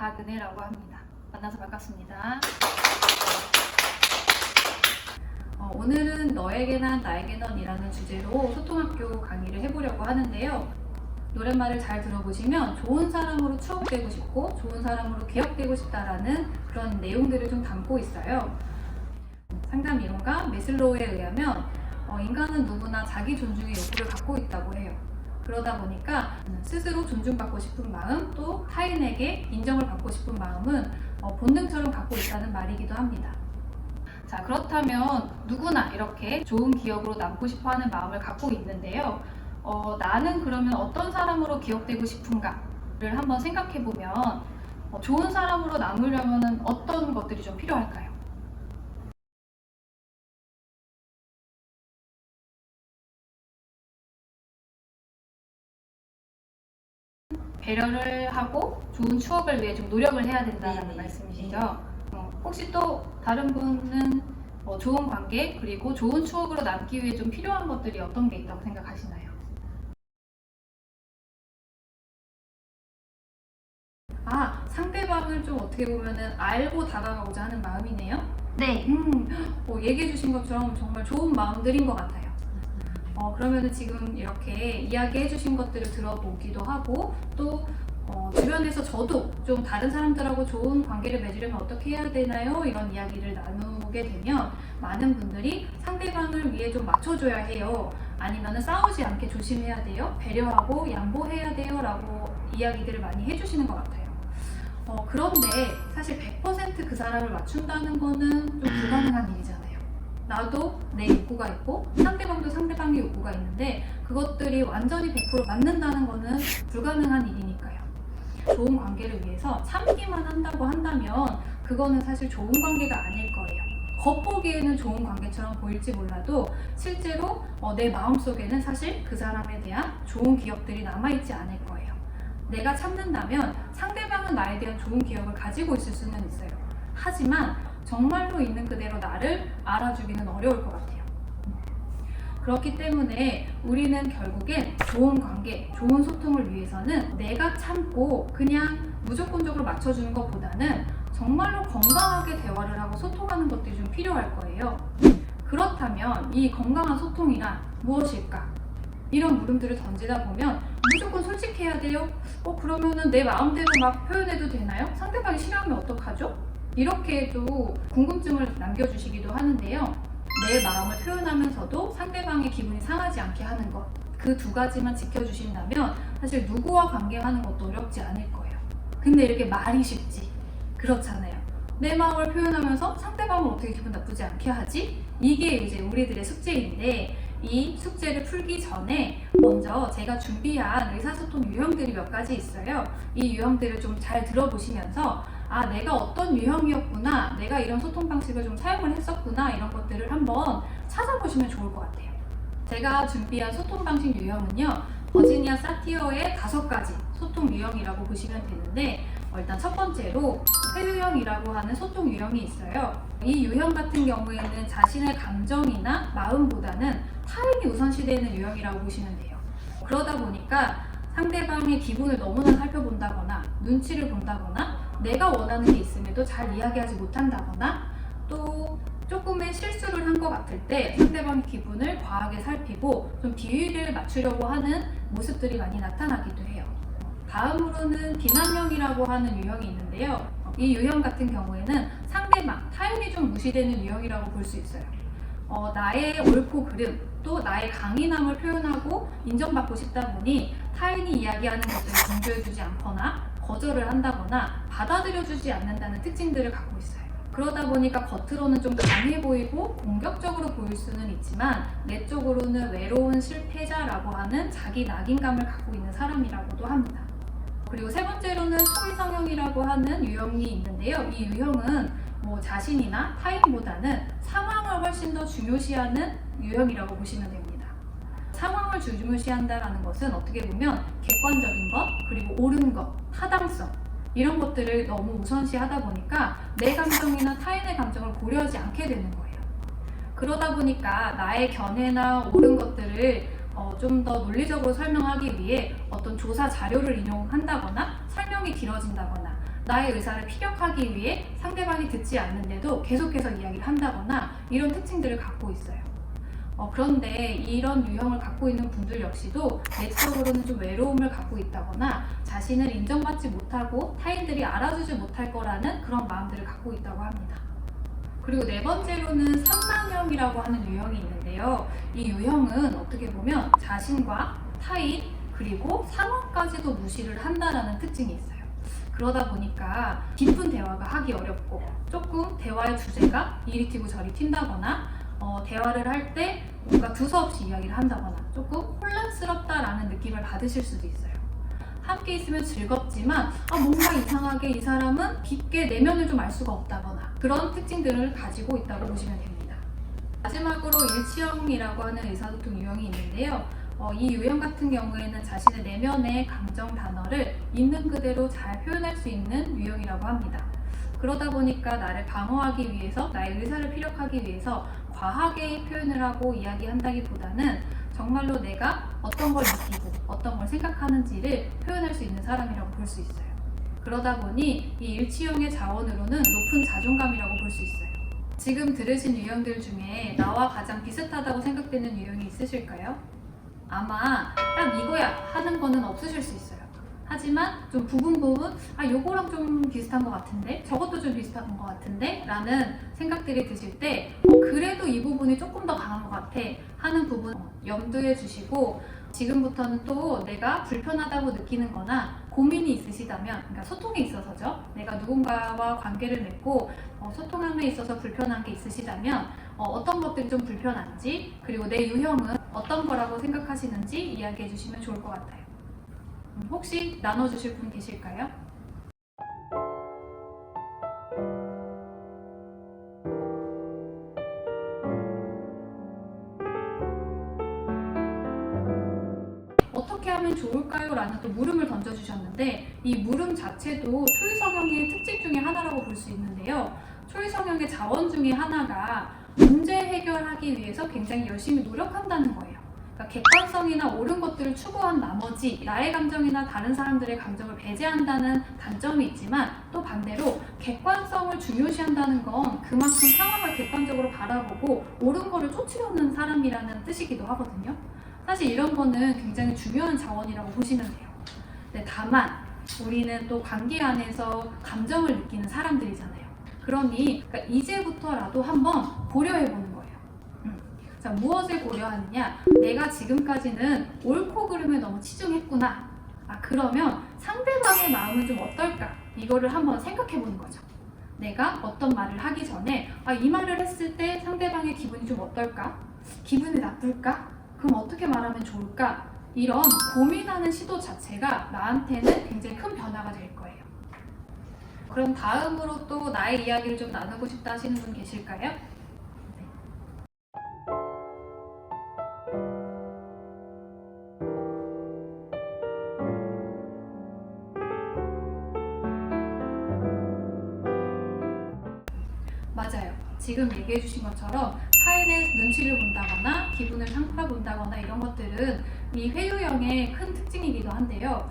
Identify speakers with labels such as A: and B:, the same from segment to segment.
A: 박은혜라고 합니다. 만나서 반갑습니다. 오늘은 너에게 난 나에게 넌이라는 주제로 소통학교 강의를 해보려고 하는데요. 노랫말을 잘 들어보시면 좋은 사람으로 추억되고 싶고 좋은 사람으로 기억되고 싶다라는 그런 내용들을 좀 담고 있어요. 상담 이론가 매슬로우에 의하면 인간은 누구나 자기 존중의 욕구를 갖고 있다고 해요. 그러다 보니까 스스로 존중받고 싶은 마음, 또 타인에게 인정을 받고 싶은 마음은 본능처럼 갖고 있다는 말이기도 합니다. 자, 그렇다면 누구나 이렇게 좋은 기억으로 남고 싶어 하는 마음을 갖고 있는데요. 나는 그러면 어떤 사람으로 기억되고 싶은가를 한번 생각해 보면 좋은 사람으로 남으려면 어떤 것들이 좀 필요할까요? 배려를 하고 좋은 추억을 위해 좀 노력을 해야 된다는 말씀이시죠? 혹시 또 다른 분은 좋은 관계 그리고 좋은 추억으로 남기 위해 좀 필요한 것들이 어떤 게 있다고 생각하시나요? 상대방을 좀 어떻게 보면은 알고 다가가고자 하는 마음이네요?
B: 네.
A: 얘기해 주신 것처럼 정말 좋은 마음들인 것 같아요. 그러면은 지금 이렇게 이야기해 주신 것들을 들어보기도 하고 또 주변에서 저도 좀 다른 사람들하고 좋은 관계를 맺으려면 어떻게 해야 되나요? 이런 이야기를 나누게 되면 많은 분들이 상대방을 위해 좀 맞춰줘야 해요. 아니면은 싸우지 않게 조심해야 돼요. 배려하고 양보해야 돼요. 라고 이야기들을 많이 해주시는 것 같아요. 그런데 사실 100% 그 사람을 맞춘다는 거는 좀 불가능한 일이잖아요. 나도 내 욕구가 있고 상대방도 상대방의 욕구가 있는데 그것들이 완전히 100% 맞는다는 거는 불가능한 일이니까요. 좋은 관계를 위해서 참기만 한다고 한다면 그거는 사실 좋은 관계가 아닐 거예요. 겉보기에는 좋은 관계처럼 보일지 몰라도 실제로 내 마음속에는 사실 그 사람에 대한 좋은 기억들이 남아있지 않을 거예요. 내가 참는다면 상대방은 나에 대한 좋은 기억을 가지고 있을 수는 있어요. 하지만 정말로 있는 그대로 나를 알아주기는 어려울 것 같아요. 그렇기 때문에 우리는 결국엔 좋은 관계, 좋은 소통을 위해서는 내가 참고 그냥 무조건적으로 맞춰주는 것보다는 정말로 건강하게 대화를 하고 소통하는 것들이 좀 필요할 거예요. 그렇다면 이 건강한 소통이란 무엇일까? 이런 물음들을 던지다 보면 무조건 솔직해야 돼요? 그러면은 내 마음대로 막 표현해도 되나요? 상대방이 싫어하면 어떡하죠? 이렇게도 궁금증을 남겨주시기도 하는데요. 내 마음을 표현하면서도 상대방의 기분이 상하지 않게 하는 것, 그 두 가지만 지켜주신다면 사실 누구와 관계하는 것도 어렵지 않을 거예요. 근데 이렇게 말이 쉽지? 그렇잖아요. 내 마음을 표현하면서 상대방을 어떻게 기분 나쁘지 않게 하지? 이게 이제 우리들의 숙제인데 이 숙제를 풀기 전에 먼저 제가 준비한 의사소통 유형들이 몇 가지 있어요. 이 유형들을 좀 잘 들어보시면서 내가 어떤 유형이었구나, 내가 이런 소통 방식을 좀 사용을 했었구나, 이런 것들을 한번 찾아보시면 좋을 것 같아요. 제가 준비한 소통 방식 유형은요, 버지니아 사티어의 5가지 소통 유형이라고 보시면 되는데 일단 첫 번째로 회유형이라고 하는 소통 유형이 있어요. 이 유형 같은 경우에는 자신의 감정이나 마음보다는 타인이 우선시되는 유형이라고 보시면 돼요. 그러다 보니까 상대방의 기분을 너무나 살펴본다거나 눈치를 본다거나 내가 원하는 게 있음에도 잘 이야기하지 못한다거나 또 조금의 실수를 한 것 같을 때 상대방의 기분을 과하게 살피고 좀 비위를 맞추려고 하는 모습들이 많이 나타나기도 해요. 다음으로는 비난형이라고 하는 유형이 있는데요. 이 유형 같은 경우에는 상대방, 타인이 좀 무시되는 유형이라고 볼 수 있어요. 나의 옳고 그름, 또 나의 강인함을 표현하고 인정받고 싶다 보니 타인이 이야기하는 것들을 존중해주지 않거나 거절을 한다거나 받아들여주지 않는다는 특징들을 갖고 있어요. 그러다 보니까 겉으로는 좀 강해 보이고 공격적으로 보일 수는 있지만 내적으로는 외로운 실패자라고 하는 자기 낙인감을 갖고 있는 사람이라고도 합니다. 그리고 세 번째로는 소위성형이라고 하는 유형이 있는데요. 이 유형은 자신이나 타인보다는 상황을 훨씬 더 중요시하는 유형이라고 보시면 됩니다. 상황을 중요시한다는 것은 어떻게 보면 객관적인 것, 그리고 옳은 것, 타당성 이런 것들을 너무 우선시하다 보니까 내 감정이나 타인의 감정을 고려하지 않게 되는 거예요. 그러다 보니까 나의 견해나 옳은 것들을 좀 더 논리적으로 설명하기 위해 어떤 조사 자료를 인용한다거나 설명이 길어진다거나 나의 의사를 피력하기 위해 상대방이 듣지 않는데도 계속해서 이야기를 한다거나 이런 특징들을 갖고 있어요. 그런데 이런 유형을 갖고 있는 분들 역시도 내적으로는 좀 외로움을 갖고 있다거나 자신을 인정받지 못하고 타인들이 알아주지 못할 거라는 그런 마음들을 갖고 있다고 합니다. 그리고 네 번째로는 산만형이라고 하는 유형이 있는데요. 이 유형은 어떻게 보면 자신과 타인 그리고 상황까지도 무시를 한다는 특징이 있어요. 그러다 보니까 깊은 대화가 하기 어렵고 조금 대화의 주제가 이리 튀고 저리 튄다거나 대화를 할 때 뭔가 두서없이 이야기를 한다거나 조금 혼란스럽다라는 느낌을 받으실 수도 있어요. 함께 있으면 즐겁지만 뭔가 이상하게 이 사람은 깊게 내면을 좀 알 수가 없다거나 그런 특징들을 가지고 있다고 보시면 됩니다. 마지막으로 일치형이라고 하는 의사소통 유형이 있는데요. 이 유형 같은 경우에는 자신의 내면의 감정 단어를 있는 그대로 잘 표현할 수 있는 유형이라고 합니다. 그러다 보니까 나를 방어하기 위해서, 나의 의사를 피력하기 위해서 과하게 표현을 하고 이야기한다기보다는 정말로 내가 어떤 걸 느끼고 어떤 걸 생각하는지를 표현할 수 있는 사람이라고 볼 수 있어요. 그러다 보니 이 일치형의 자원으로는 높은 자존감이라고 볼 수 있어요. 지금 들으신 유형들 중에 나와 가장 비슷하다고 생각되는 유형이 있으실까요? 아마 딱 이거야 하는 거는 없으실 수 있어요. 하지만 좀 부분 요거랑 좀 비슷한 것 같은데 저것도 좀 비슷한 것 같은데 라는 생각들이 드실 때 그래도 이 부분이 조금 더 강한 것 같아 하는 부분 염두에 주시고 지금부터는 또 내가 불편하다고 느끼는 거나 고민이 있으시다면, 그러니까 소통에 있어서죠. 내가 누군가와 관계를 맺고 소통함에 있어서 불편한 게 있으시다면 어떤 것들이 좀 불편한지 그리고 내 유형은 어떤 거라고 생각하시는지 이야기해 주시면 좋을 것 같아요. 혹시 나눠주실 분 계실까요? 어떻게 하면 좋을까요? 라는 또 물음을 던져주셨는데 이 물음 자체도 초이성형의 특징 중에 하나라고 볼 수 있는데요. 초이성형의 자원 중에 하나가 문제 해결하기 위해서 굉장히 열심히 노력한다는 거예요. 그러니까 객관성이나 옳은 것들을 추구한 나머지 나의 감정이나 다른 사람들의 감정을 배제한다는 단점이 있지만 또 반대로 객관성을 중요시한다는 건 그만큼 상황을 객관적으로 바라보고 옳은 거를 쫓으려는 사람이라는 뜻이기도 하거든요. 사실 이런 거는 굉장히 중요한 자원이라고 보시면 돼요. 근데 다만 우리는 또 관계 안에서 감정을 느끼는 사람들이잖아요. 그러니까 이제부터라도 한번 고려해보는 거예요. 자, 무엇을 고려하느냐? 내가 지금까지는 옳고 그름에 너무 치중했구나. 그러면 상대방의 마음은 좀 어떨까? 이거를 한번 생각해보는 거죠. 내가 어떤 말을 하기 전에 이 말을 했을 때 상대방의 기분이 좀 어떨까? 기분이 나쁠까? 그럼 어떻게 말하면 좋을까? 이런 고민하는 시도 자체가 나한테는 굉장히 큰 변화가 될 거예요. 그럼 다음으로 또 나의 이야기를 좀 나누고 싶다 하시는 분 계실까요? 맞아요. 지금 얘기해 주신 것처럼 타인의 눈치를 본다거나 기분을 살펴본다거나 이런 것들은 이 회유형의 큰 특징이기도 한데요.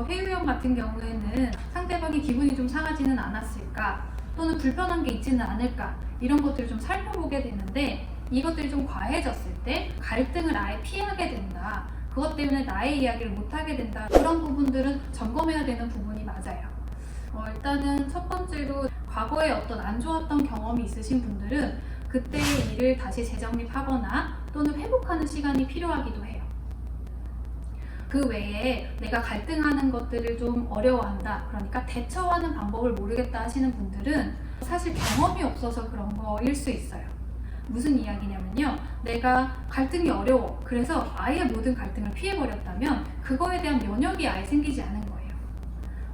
A: 회유형 같은 경우에는 상대방이 기분이 좀 상하지는 않았을까 또는 불편한 게 있지는 않을까 이런 것들을 좀 살펴보게 되는데 이것들이 좀 과해졌을 때 갈등을 아예 피하게 된다. 그것 때문에 나의 이야기를 못하게 된다. 그런 부분들은 점검해야 되는 부분이 맞아요. 일단은 첫 번째로 과거에 어떤 안 좋았던 경험이 있으신 분들은 그때의 일을 다시 재정립하거나 또는 회복하는 시간이 필요하기도 해요. 그 외에 내가 갈등하는 것들을 좀 어려워한다. 그러니까 대처하는 방법을 모르겠다 하시는 분들은 사실 경험이 없어서 그런 거일 수 있어요. 무슨 이야기냐면요. 내가 갈등이 어려워. 그래서 아예 모든 갈등을 피해버렸다면 그거에 대한 면역이 아예 생기지 않은 거예요.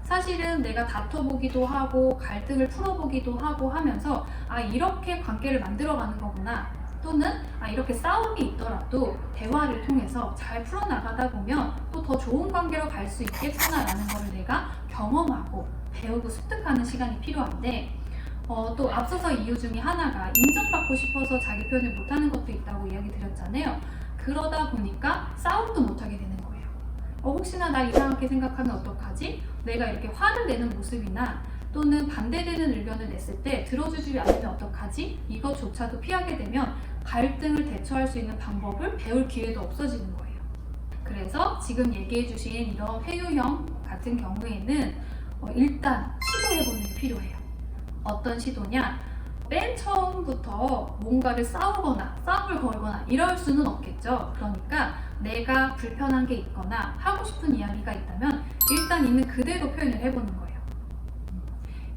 A: 사실은 내가 다퉈보기도 하고 갈등을 풀어보기도 하고 하면서 이렇게 관계를 만들어가는 거구나 또는 이렇게 싸움이 있더라도 대화를 통해서 잘 풀어나가다 보면 또 더 좋은 관계로 갈 수 있겠구나 라는 거를 내가 경험하고 배우고 습득하는 시간이 필요한데 또 앞서서 이유 중에 하나가 인정받고 싶어서 자기 표현을 못하는 것도 있다고 이야기 드렸잖아요. 그러다 보니까 싸움도 못하게 되는 거예요. 혹시나 나 이상하게 생각하면 어떡하지? 내가 이렇게 화를 내는 모습이나 또는 반대되는 의견을 냈을 때 들어주지 않으면 어떡하지? 이것조차도 피하게 되면 갈등을 대처할 수 있는 방법을 배울 기회도 없어지는 거예요. 그래서 지금 얘기해 주신 이런 회유형 같은 경우에는 일단 시도해보는 게 필요해요. 어떤 시도냐? 맨 처음부터 뭔가를 싸우거나 싸움을 걸거나 이럴 수는 없겠죠. 그러니까 내가 불편한 게 있거나 하고 싶은 이야기가 있다면 일단 있는 그대로 표현을 해보는 거예요.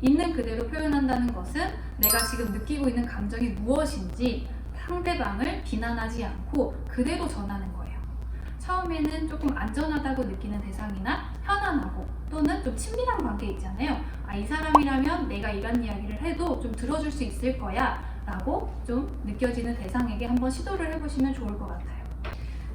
A: 있는 그대로 표현한다는 것은 내가 지금 느끼고 있는 감정이 무엇인지 상대방을 비난하지 않고 그대로 전하는 거예요. 처음에는 조금 안전하다고 느끼는 대상이나 편안하고 또는 좀 친밀한 관계 있잖아요. 이 사람이라면 내가 이런 이야기를 해도 좀 들어줄 수 있을 거야 라고 좀 느껴지는 대상에게 한번 시도를 해보시면 좋을 것 같아요.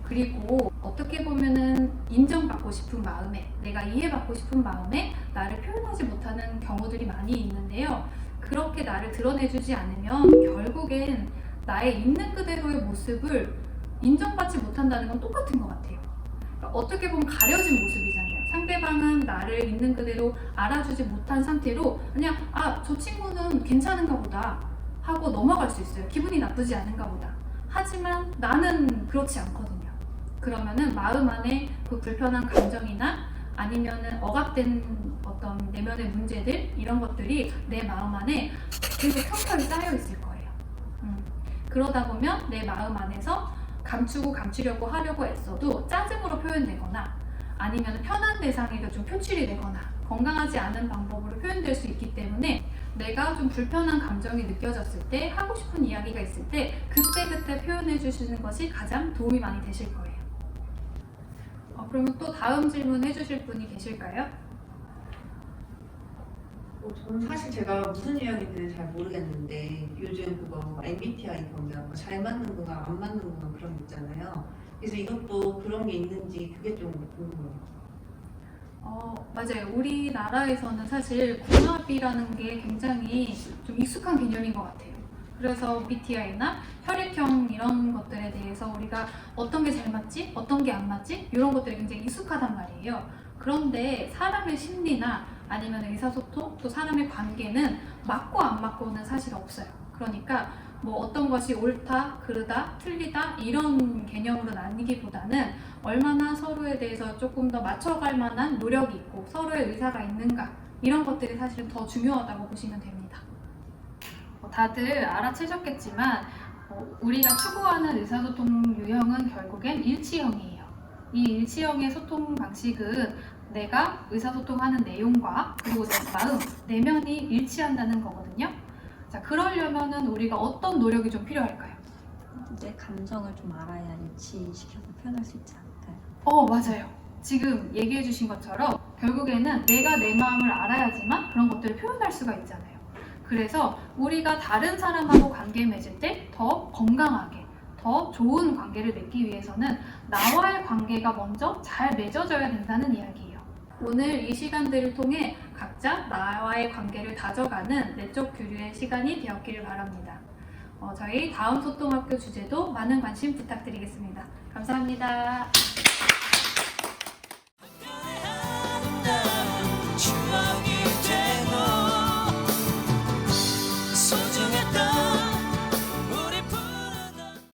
A: 그리고 어떻게 보면은 인정받고 싶은 마음에, 내가 이해받고 싶은 마음에 나를 표현하지 못하는 경우들이 많이 있는데요. 그렇게 나를 드러내주지 않으면 결국엔 나의 있는 그대로의 모습을 인정받지 못한다는 건 똑같은 것 같아요. 그러니까 어떻게 보면 가려진 모습이잖아요. 상대방은 나를 있는 그대로 알아주지 못한 상태로 그냥 저 친구는 괜찮은가 보다 하고 넘어갈 수 있어요. 기분이 나쁘지 않은가 보다. 하지만 나는 그렇지 않거든요. 그러면은 마음 안에 그 불편한 감정이나 아니면은 억압된 어떤 내면의 문제들 이런 것들이 내 마음 안에 계속 켜켜이 쌓여 있을 거예요. 그러다 보면 내 마음 안에서 감추려고 하려고 애써도 짜증으로 표현되거나 아니면 편한 대상에게 좀 표출이 되거나 건강하지 않은 방법으로 표현될 수 있기 때문에 내가 좀 불편한 감정이 느껴졌을 때 하고 싶은 이야기가 있을 때 그때 표현해 주시는 것이 가장 도움이 많이 되실 거예요. 그러면 또 다음 질문 해주실 분이 계실까요?
B: 저는 사실 제가 무슨 이야기인지는 잘 모르겠는데 요즘 그거 MBTI 보면 잘 맞는구나 안 맞는구나 그런 거 있잖아요. 그래서 이것도 그런 게 있는지 그게 좀 궁금해요.
A: 맞아요. 우리나라에서는 사실 궁합이라는 게 굉장히 좀 익숙한 개념인 것 같아요. 그래서 MBTI나 혈액형 이런 것들에 대해서 우리가 어떤 게 잘 맞지? 어떤 게 안 맞지? 이런 것들이 굉장히 익숙하단 말이에요. 그런데 사람의 심리나 아니면 의사소통, 또 사람의 관계는 맞고 안 맞고는 사실 없어요. 그러니까 뭐 어떤 것이 옳다, 그르다, 틀리다 이런 개념으로 나뉘기보다는 얼마나 서로에 대해서 조금 더 맞춰갈 만한 노력이 있고 서로의 의사가 있는가 이런 것들이 사실은 더 중요하다고 보시면 됩니다. 다들 알아채셨겠지만 우리가 추구하는 의사소통 유형은 결국엔 일치형이에요. 이 일치형의 소통 방식은 내가 의사소통하는 내용과 그리고 내 마음, 내면이 일치한다는 거거든요. 자, 그러려면은 우리가 어떤 노력이 좀 필요할까요?
C: 내 감정을 좀 알아야 일치시켜서 표현할 수 있지 않을까요?
A: 맞아요. 지금 얘기해 주신 것처럼 결국에는 내가 내 마음을 알아야지만 그런 것들을 표현할 수가 있잖아요. 그래서 우리가 다른 사람하고 관계 맺을 때 더 건강하게, 더 좋은 관계를 맺기 위해서는 나와의 관계가 먼저 잘 맺어져야 된다는 이야기예요. 오늘 이 시간들을 통해 각자 나와의 관계를 다져가는 내적 교류의 시간이 되었기를 바랍니다. 저희 다음 소통학교 주제도 많은 관심 부탁드리겠습니다. 감사합니다.